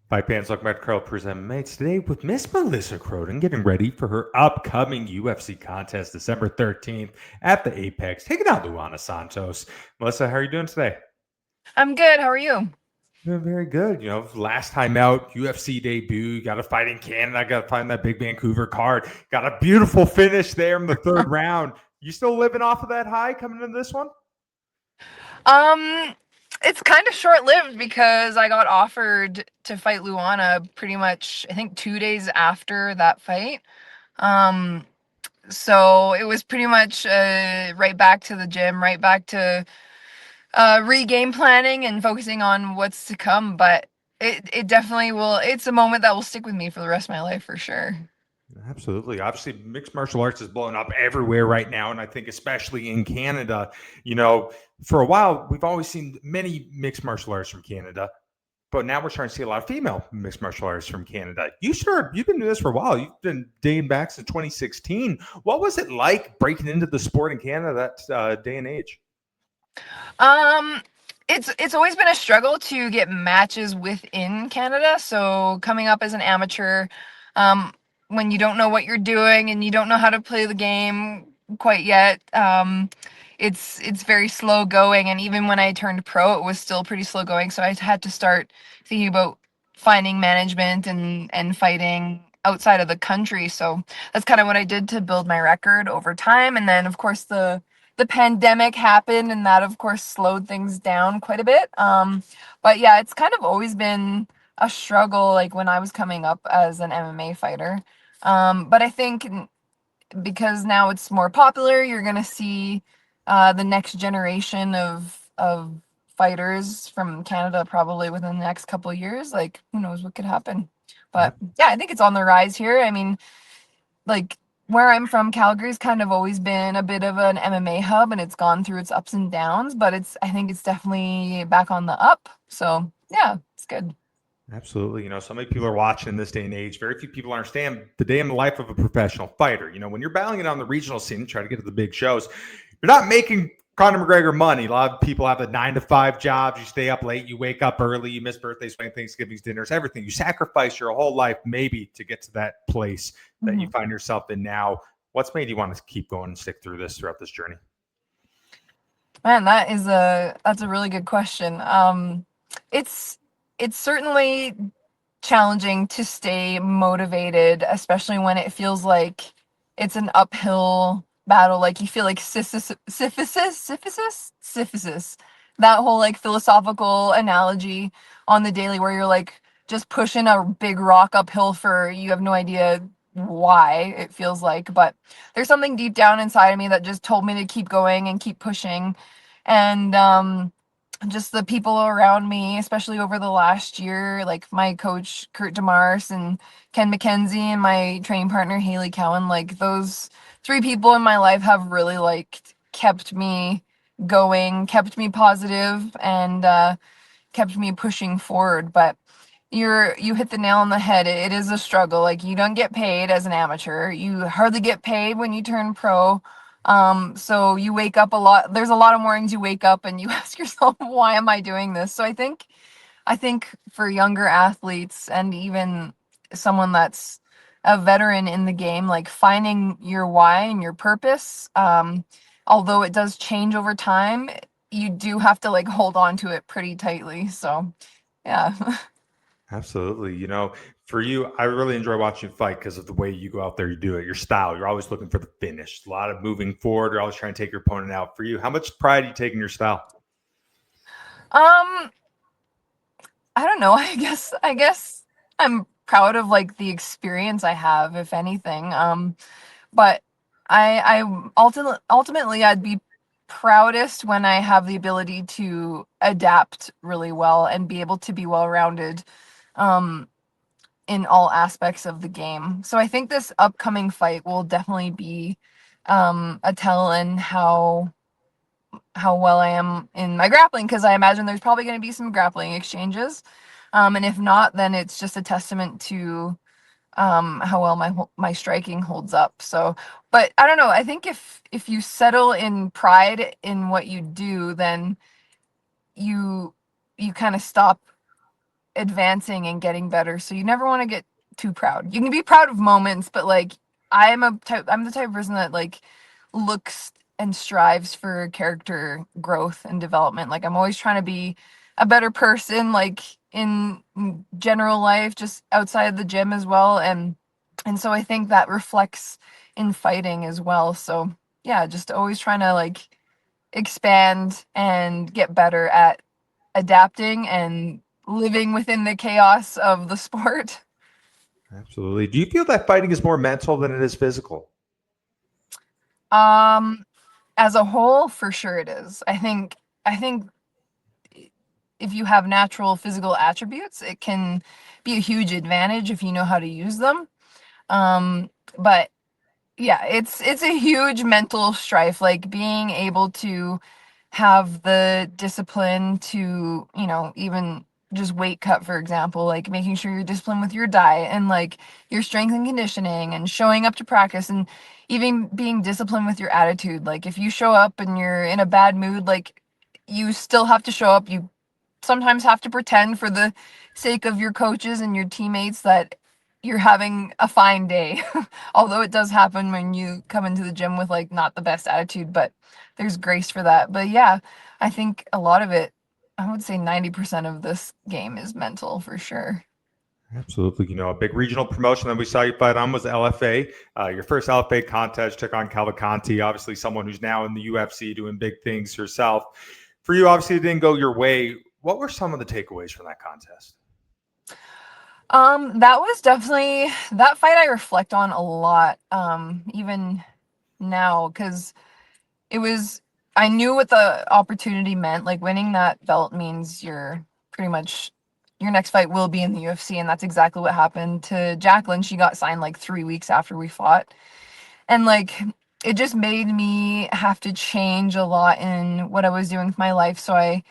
Fight Fans Look Met Curl present mates today with Miss Melissa Croden getting ready for her upcoming UFC contest December 13th at the Apex, taking out Luana Santos. Melissa, how are you doing today? I'm good. How are you? Doing very good. Last time out, UFC debut, got a fight in Canada, got to find that big Vancouver card, got a beautiful finish there in the third round. You still living off of that high coming into this one? Um, it's kind of short-lived because I got offered to fight Luana pretty much, I think, 2 days after that fight. Um, so it was pretty much right back to the gym, right back to re-game planning and focusing on what's to come. But it definitely will. It's a moment that will stick with me for the rest of my life for sure. Absolutely. Obviously, mixed martial arts is blowing up everywhere right now. And I think, especially in Canada, for a while, we've always seen many mixed martial arts from Canada, but now we're starting to see a lot of female mixed martial arts from Canada. You've been doing this for a while. You've been dating back since 2016. What was it like breaking into the sport in Canada that day and age? Um, it's always been a struggle to get matches within Canada. So coming up as an amateur, um, when you don't know what you're doing and you don't know how to play the game quite yet, it's very slow going. And even when I turned pro, it was still pretty slow going. So I had to start thinking about finding management and fighting outside of the country. So that's kind of what I did to build my record over time. And then of course the pandemic happened and that of course slowed things down quite a bit. But yeah, it's kind of always been a struggle like when I was coming up as an MMA fighter. But I think because now it's more popular, you're gonna see the next generation of fighters from Canada probably within the next couple of years. Like who knows what could happen. But yeah, I think it's on the rise here. I mean, like where I'm from, Calgary's kind of always been a bit of an MMA hub and it's gone through its ups and downs, but I think it's definitely back on the up. So yeah, it's good. Absolutely. So many people are watching in this day and age. Very few people understand the day in the life of a professional fighter. When you're battling it on the regional scene, try to get to the big shows, you're not making Conor McGregor money. A lot of people have a 9 to 5 jobs. You stay up late, you wake up early, you miss birthdays, Thanksgivings, dinners, everything. You sacrifice your whole life maybe to get to that place that you Mhm. find yourself in now. What's made you want to keep going and stick through this throughout this journey? Man, that's a really good question. It's it's certainly challenging to stay motivated, especially when it feels like it's an uphill battle. Like you feel like Sisyphus, that whole like philosophical analogy on the daily where you're like just pushing a big rock uphill for you have no idea why it feels like, but there's something deep down inside of me that just told me to keep going and keep pushing. And just the people around me, especially over the last year, like my coach Kurt Demars and Ken McKenzie and my training partner Haley Cowan, like those three people in my life have really like kept me going, kept me positive, and kept me pushing forward. But you hit the nail on the head. It is a struggle. Like you don't get paid as an amateur. You hardly get paid when you turn pro. So you wake up a lot. There's a lot of mornings you wake up and you ask yourself, why am I doing this? So I think for younger athletes and even someone that's a veteran in the game, like finding your why and your purpose, although it does change over time, you do have to like hold on to it pretty tightly. So yeah. Absolutely. For you, I really enjoy watching you fight because of the way you go out there, you do it, your style. You're always looking for the finish, a lot of moving forward. You're always trying to take your opponent out. For you, how much pride do you take in your style? Um, I don't know. I guess I'm proud of like the experience I have, if anything. But I ultimately I'd be proudest when I have the ability to adapt really well and be able to be well-rounded um in all aspects of the game. So I think this upcoming fight will definitely be a tell in how well I am in my grappling because I imagine there's probably going to be some grappling exchanges. And if not, then it's just a testament to how well my striking holds up. So, but I don't know. I think if you settle in pride in what you do, then you you kind of stop advancing and getting better. So you never want to get too proud. You can be proud of moments, but like I'm the type of person that like looks and strives for character growth and development. Like I'm always trying to be a better person, like in general life, just outside the gym as well. And so I think that reflects in fighting as well. So yeah, just always trying to like expand and get better at adapting and living within the chaos of the sport. Absolutely. Do you feel that fighting is more mental than it is physical? Um, as a whole, for sure it is. I think if you have natural physical attributes, it can be a huge advantage if you know how to use them. But yeah, it's a huge mental strife, like being able to have the discipline to, even just weight cut, for example, like making sure you're disciplined with your diet and like your strength and conditioning and showing up to practice and even being disciplined with your attitude. Like if you show up and you're in a bad mood, like you still have to show up. You sometimes have to pretend for the sake of your coaches and your teammates that you're having a fine day. Although it does happen when you come into the gym with like not the best attitude, but there's grace for that. But yeah, I think a lot of it, I would say 90% of this game is mental for sure. Absolutely. A big regional promotion that we saw you fight on was LFA. Your first LFA contest took on Cavalcanti, obviously someone who's now in the UFC doing big things herself. For you, obviously, it didn't go your way. What were some of the takeaways from that contest? That was definitely that fight I reflect on a lot, even now, because it was I knew what the opportunity meant. Like winning that belt means you're pretty much your next fight will be in the UFC, and that's exactly what happened to Jacqueline. She got signed like 3 weeks after we fought. And like it just made me have to change a lot in what I was doing with my life. So I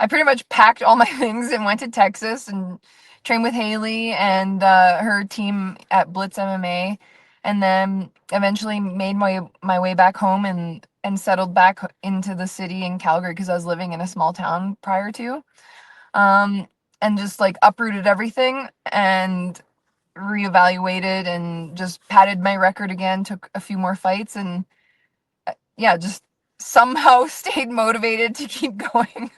pretty much packed all my things and went to Texas and trained with Haley and her team at Blitz MMA, and then eventually made my way back home and settled back into the city in Calgary because I was living in a small town prior to. Um, and just like uprooted everything and reevaluated and just padded my record again, took a few more fights, and yeah, just somehow stayed motivated to keep going.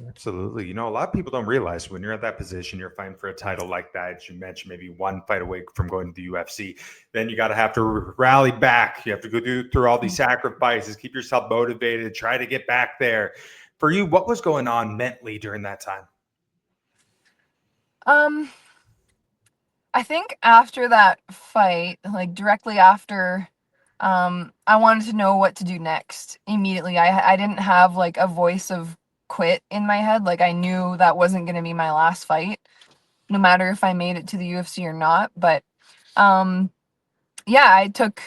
Absolutely. A lot of people don't realize when you're at that position, you're fighting for a title like that. As you mentioned, maybe one fight away from going to the UFC. Then you got to have to rally back. You have to go through all these sacrifices, keep yourself motivated, try to get back there. For you, what was going on mentally during that time? Um, I think after that fight, like directly after, I wanted to know what to do next immediately. I didn't have like a voice of quit in my head. Like I knew that wasn't going to be my last fight, no matter if I made it to the UFC or not. But um, yeah, I took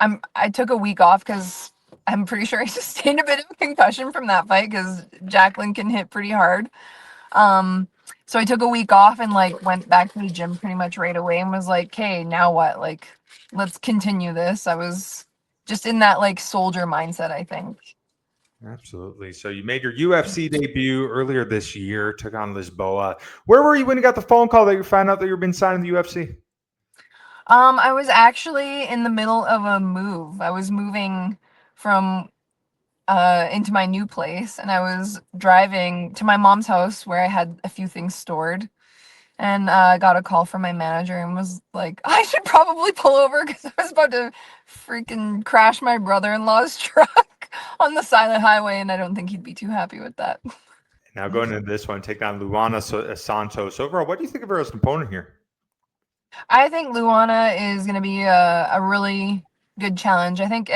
a week off because I'm pretty sure I sustained a bit of a concussion from that fight because Jacqueline can hit pretty hard. Um, so I took a week off and like went back to the gym pretty much right away and was like, "Okay, now what? Like, let's continue this." I was just in that like soldier mindset, I think. Absolutely. So you made your UFC debut earlier this year, took on Lisboa. Where were you when you got the phone call that you found out that you've been signed to the UFC? I was actually in the middle of a move. I was moving from into my new place, and I was driving to my mom's house where I had a few things stored, and I got a call from my manager and was like, I should probably pull over because I was about to freaking crash my brother-in-law's truck on the silent highway, and I don't think he'd be too happy with that. Now going into this one, take on Luana Santos. Overall, what do you think of her as an opponent here? I think Luana is going to be a really good challenge. I think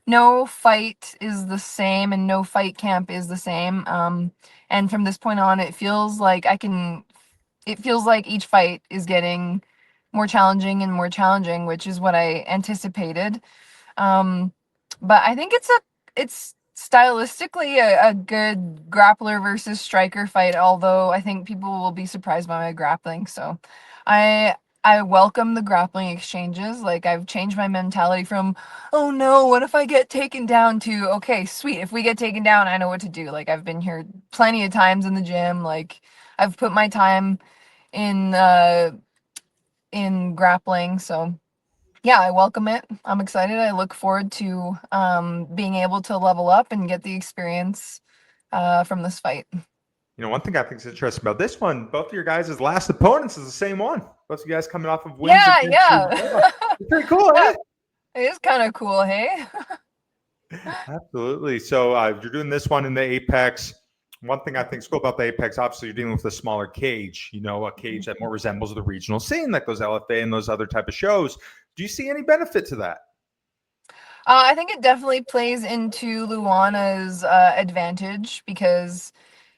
no fight is the same and no fight camp is the same. And from this point on, it feels like each fight is getting more challenging and more challenging, which is what I anticipated. Um, but I think it's stylistically a good grappler versus striker fight, although I think people will be surprised by my grappling. So I I welcome the grappling exchanges. Like I've changed my mentality from, oh no, what if I get taken down, to okay, sweet. If we get taken down, I know what to do. Like I've been here plenty of times in the gym. Like I've put my time in grappling, so yeah, I welcome it. I'm excited. I look forward to being able to level up and get the experience from this fight. One thing I think is interesting about this one, both of your guys' last opponents is the same one. Both of you guys coming off of wins Yeah, against yeah. It's pretty cool, Yeah, eh? it is kind of cool, hey? Absolutely. So you're doing this one in the Apex. One thing I think is cool about the Apex, obviously, you're dealing with a smaller cage. A cage that more resembles the regional scene, like those LFA and those other type of shows. Do you see any benefit to that? I think it definitely plays into Luana's advantage because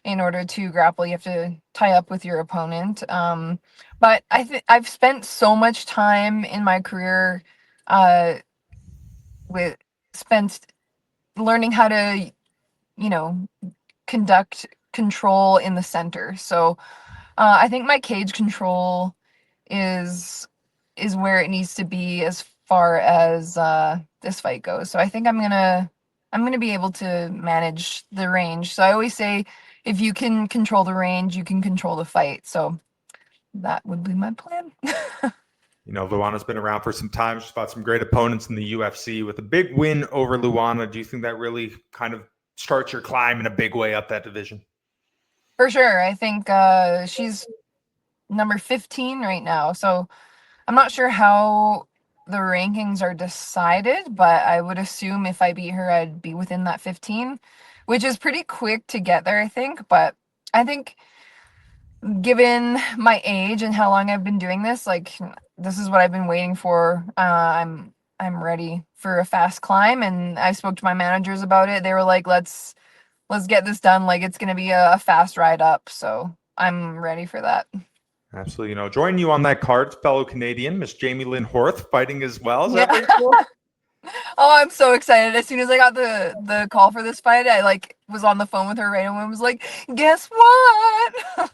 in order to grapple, you have to tie up with your opponent. But I've spent so much time in my career uh, with spent learning how to, you know, conduct control in the center. So I think my cage control is where it needs to be as far as this fight goes. So I think I'm gonna be able to manage the range. So I always say if you can control the range, you can control the fight. So that would be my plan. Luana's been around for some time. She's fought some great opponents in the UFC with a big win over Luana. Do you think that really kind of starts your climb in a big way up that division? For sure. I think she's number 15 right now. So I'm not sure how the rankings are decided, but I would assume if I beat her, I'd be within that 15, which is pretty quick to get there, I think. But I think given my age and how long I've been doing this, like this is what I've been waiting for. I'm ready for a fast climb, and I spoke to my managers about it. They were like, let's get this done. Like it's gonna be a fast ride up. So I'm ready for that. Absolutely. Joining you on that card, fellow Canadian, Miss Jamie Lynn Horth, fighting as well. Is that Yeah. pretty cool? Oh, I'm so excited. As soon as I got the call for this fight, I like was on the phone with her right away and was like, "Guess what?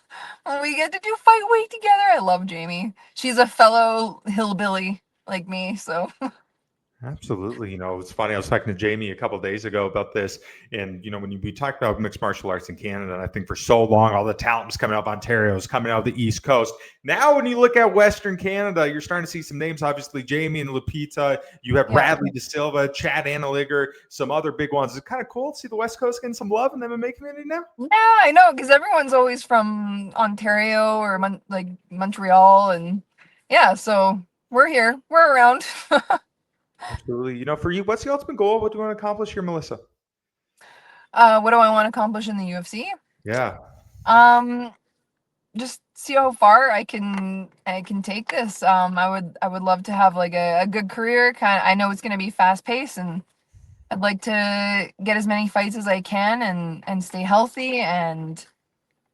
We get to do fight week together." I love Jamie. She's a fellow hillbilly like me, so Absolutely. It's funny. I was talking to Jamie a couple of days ago about this. And, when we talk about mixed martial arts in Canada, and I think for so long, all the talent was coming out of Ontario, was coming out of the East Coast. Now, when you look at Western Canada, you're starting to see some names, obviously, Jamie and Lupita. You have yeah. Radley De Silva, Chad Annaliger, some other big ones. It's kind of cool to see the West Coast getting some love in the MMA community now. Yeah, I know, because everyone's always from Ontario or like Montreal, and yeah, so we're here, we're around. Absolutely. For you, what's the ultimate goal? What do you want to accomplish here, Melissa? What do I want to accomplish in the UFC? Yeah. Um, just see how far I can take this. I would love to have like a good career. I know it's gonna be fast paced, and I'd like to get as many fights as I can and stay healthy, and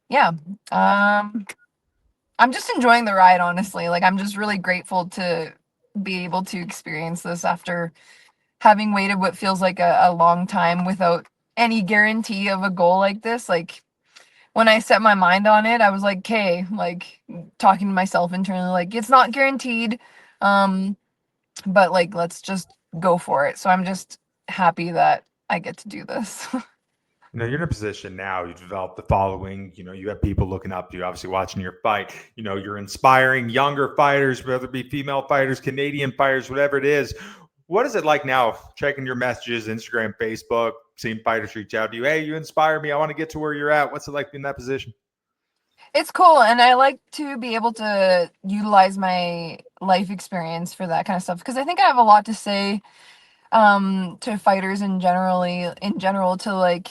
yeah. Um, I'm just enjoying the ride, honestly. Like I'm just really grateful to be able to experience this after having waited what feels like a long time without any guarantee of a goal like this. Like when I set my mind on it, I was like, okay, like talking to myself internally, like it's not guaranteed. Um, but like let's just go for it. So I'm just happy that I get to do this. You're in a position now, you've developed the following, you have people looking up to you, obviously watching your fight. You're inspiring younger fighters, whether it be female fighters, Canadian fighters, whatever it is. What is it like now, checking your messages, Instagram, Facebook, seeing fighters reach out to you? Hey, you inspire me. I want to get to where you're at. What's it like being in that position? It's cool, and I like to be able to utilize my life experience for that kind of stuff because I think I have a lot to say to fighters in general to like,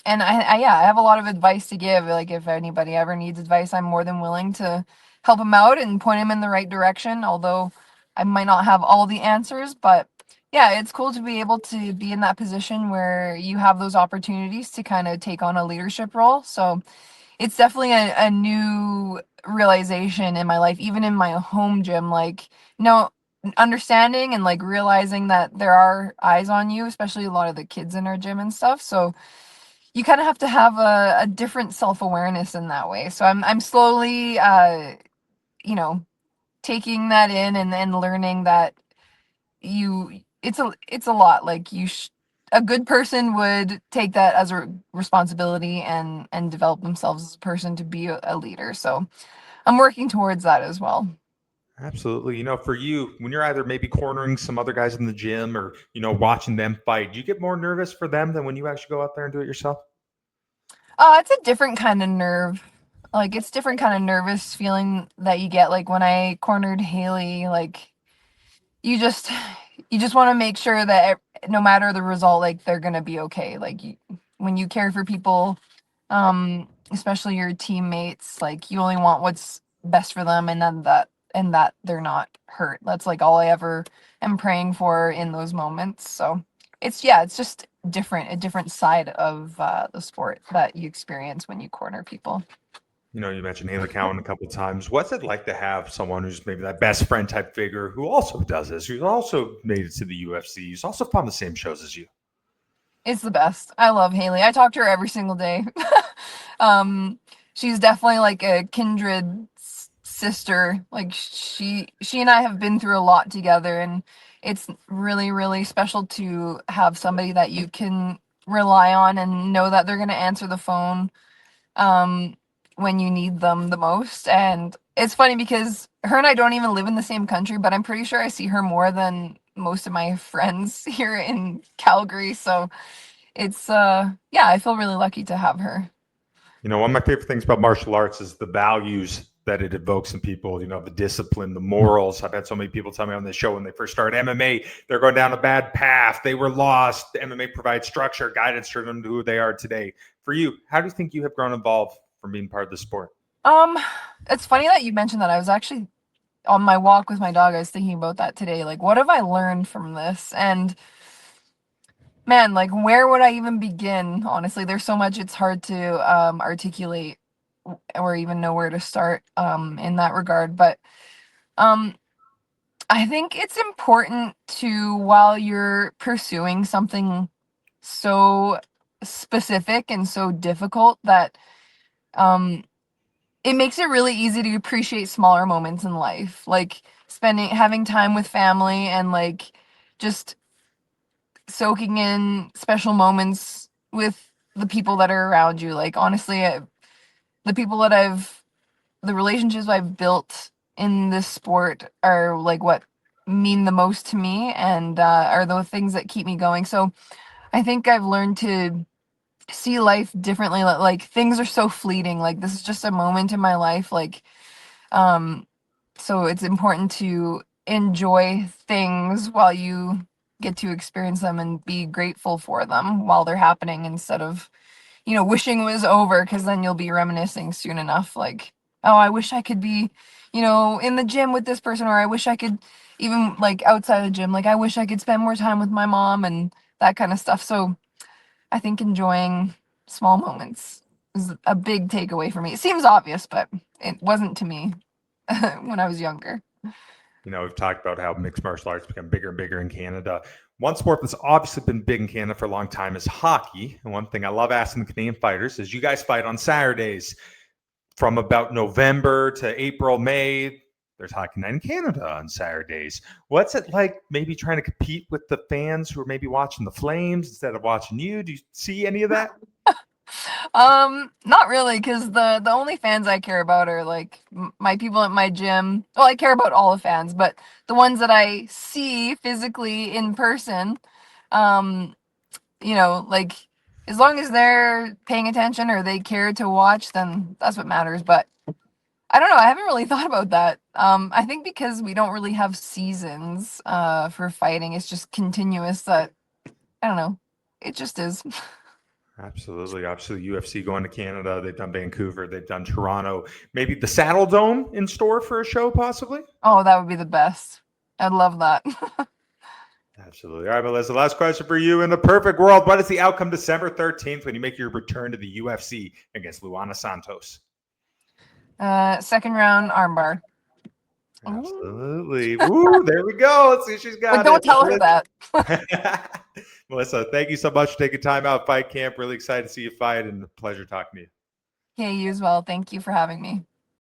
and I have a lot of advice to give. Like if anybody ever needs advice, I'm more than willing to help them out and point them in the right direction, although I might not have all the answers. But yeah, it's cool to be able to be in that position where you have those opportunities to kind of take on a leadership role. So it's definitely a new realization in my life, even in my home gym. Like, no, understanding and like realizing that there are eyes on you, especially a lot of the kids in our gym and stuff. So you kind of have to have a different self-awareness in that way. So I'm slowly, you know, taking that in and learning that it's a lot. Like a good person would take that as a responsibility and develop themselves as a person to be a leader. So I'm working towards that as well. Absolutely. For you, when you're either maybe cornering some other guys in the gym or, watching them fight, do you get more nervous for them than when you actually go out there and do it yourself? It's a different kind of nerve. Like it's different kind of nervous feeling that you get like when I cornered Haley, like you just you just want to make sure that no matter the result, like they're going to be okay. Like when you care for people, especially your teammates, like you only want what's best for them and that they're not hurt. That's like all I ever am praying for in those moments. So it's just different, a different side of the sport that you experience when you corner people. You mentioned Haley Cowan a couple of times. What's it like to have someone who's maybe that best friend type figure who also does this, who's also made it to the UFC, who's also found the same shows as you? It's the best. I love Haley. I talk to her every single day. um, she's definitely like a kindred sister. Like she and I have been through a lot together, and it's really, really special to have somebody that you can rely on and know that they're gonna answer the phone um when you need them the most. And it's funny because her and I don't even live in the same country, but I'm pretty sure I see her more than most of my friends here in Calgary. So it's yeah, I feel really lucky to have her. One of my favorite things about martial arts is the values that it evokes in people, the discipline, the morals. I've had so many people tell me on this show when they first started MMA, they're going down a bad path. They were lost. MMA provides structure, guidance to them to who they are today. For you, how do you think you have grown involved from being part of the sport? Um, it's funny that you mentioned that. I was actually on my walk with my dog. I was thinking about that today. Like, what have I learned from this? And man, like, where would I even begin? Honestly, there's so much it's hard to articulate or even know where to start in that regard. But um, I think it's important to, while you're pursuing something so specific and so difficult, that um it makes it really easy to appreciate smaller moments in life, like having time with family and like just soaking in special moments with the people that are around you. Like honestly, the people that the relationships I've built in this sport are like what mean the most to me and are the things that keep me going. So I think I've learned to see life differently. Like things are so fleeting. Like this is just a moment in my life. Like um so it's important to enjoy things while you get to experience them and be grateful for them while they're happening instead of wishing it was over, because then you'll be reminiscing soon enough like, oh, I wish I could be in the gym with this person, or I wish I could even like outside the gym, like I wish I could spend more time with my mom and that kind of stuff. So I think enjoying small moments is a big takeaway for me. It seems obvious, but it wasn't to me when I was younger. We've talked about how mixed martial arts become bigger and bigger in Canada. One sport that's obviously been big in Canada for a long time is hockey. And one thing I love asking the Canadian fighters is you guys fight on Saturdays from about November to April, May. There's hockey night in Canada on Saturdays. What's it like maybe trying to compete with the fans who are maybe watching the Flames instead of watching you? Do you see any of that? Not really, because the only fans I care about are like my people at my gym. Well, I care about all the fans, but the ones that I see physically in person, um, like as long as they're paying attention or they care to watch, then that's what matters. But I don't know. I haven't really thought about that. I think because we don't really have seasons for fighting, it's just continuous. That I don't know. It just is. Absolutely. Obviously, UFC going to Canada. They've done Vancouver. They've done Toronto. Maybe the Saddle Dome in store for a show, possibly? Oh, that would be the best. I'd love that. Absolutely. All right, Melissa, last question for you. In the perfect world, what is the outcome December 13th when you make your return to the UFC against Luana Santos? Second round armbar. Absolutely. Ooh, there we go. Let's see if she's But got don't it. tell her that. Melissa, thank you so much for taking time out fight camp. Really excited to see you fight and a pleasure talking to you. Okay, you as well. Thank you for having me.